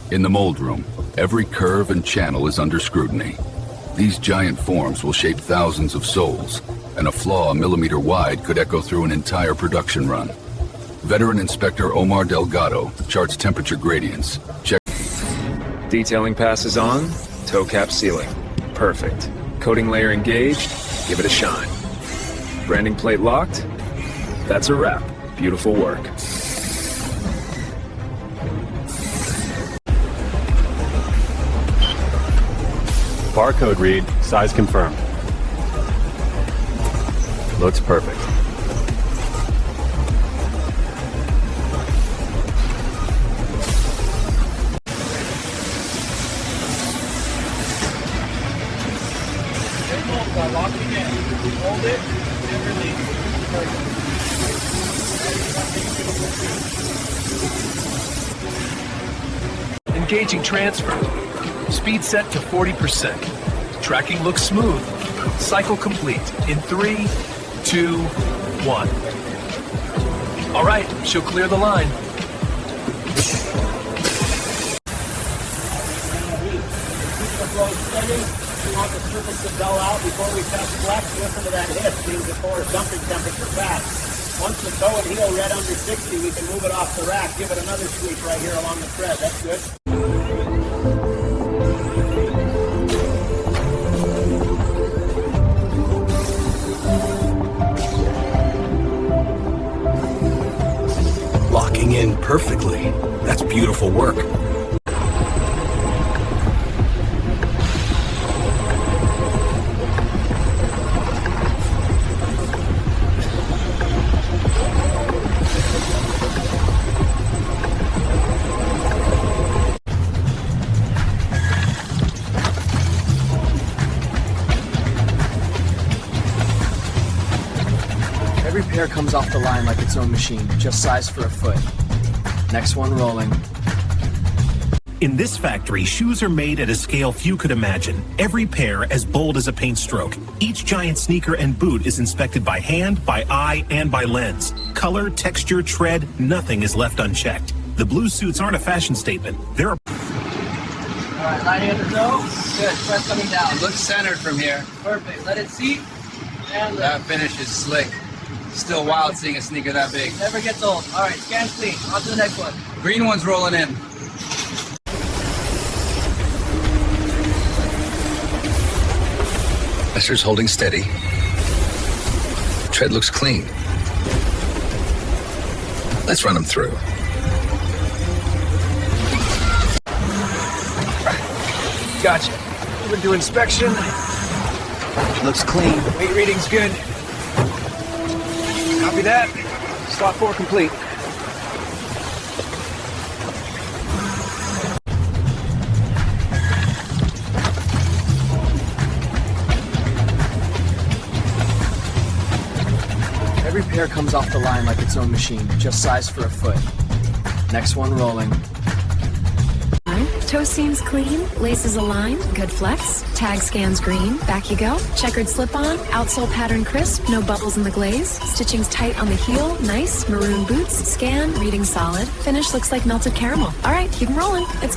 In the mold room, every curve and channel is under scrutiny. These giant forms will shape thousands of souls, and a flaw a millimeter wide could echo through an entire production run. Veteran Inspector Omar Delgado charts temperature gradients. Check. Detailing passes on, toe cap sealing. Perfect. Coating layer engaged, give it a shine. Branding plate locked, that's a wrap. Beautiful work. Barcode read, size confirmed. Looks perfect. Locking in. Hold it and release. Engaging transfer. Speed set to 40%. Tracking looks smooth. Cycle complete in 3, 2, 1. All right, she'll clear the line. We want the surface to dull out before we test flex. Listen to that hiss, means before dumping temperature fast. Once the toe and heel red under 60, we can move it off the rack. Give it another sweep right here along the thread. That's good. Locking in perfectly. That's beautiful work. Every pair comes off the line like its own machine, just sized for a foot. Next one rolling. In this factory, shoes are made at a scale few could imagine. Every pair as bold as a paint stroke. Each giant sneaker and boot is inspected by hand, by eye, and by lens. Color, texture, tread, nothing is left unchecked. The blue suits aren't a fashion statement. They're a... All right, line hand or toe. Good, press coming down. It looks centered from here. Perfect, let it seat. And That finish is slick. Still wild seeing a sneaker that big. never gets old. All right, scan clean. On to the next one. Green one's rolling in. Pressure's holding steady. Tread looks clean. Let's run them through. Gotcha. Moving to inspection. Looks clean. Weight reading's good. Copy that. Slot 4 complete. Every pair comes off the line like its own machine, just sized for a foot. Next one rolling. Toe seams clean, laces aligned, good flex, tag scans green, back you go, checkered slip-on, outsole pattern crisp, no bubbles in the glaze, stitching's tight on the heel, nice, maroon boots, scan, reading solid, finish looks like melted caramel. All right, keep 'em rolling. It's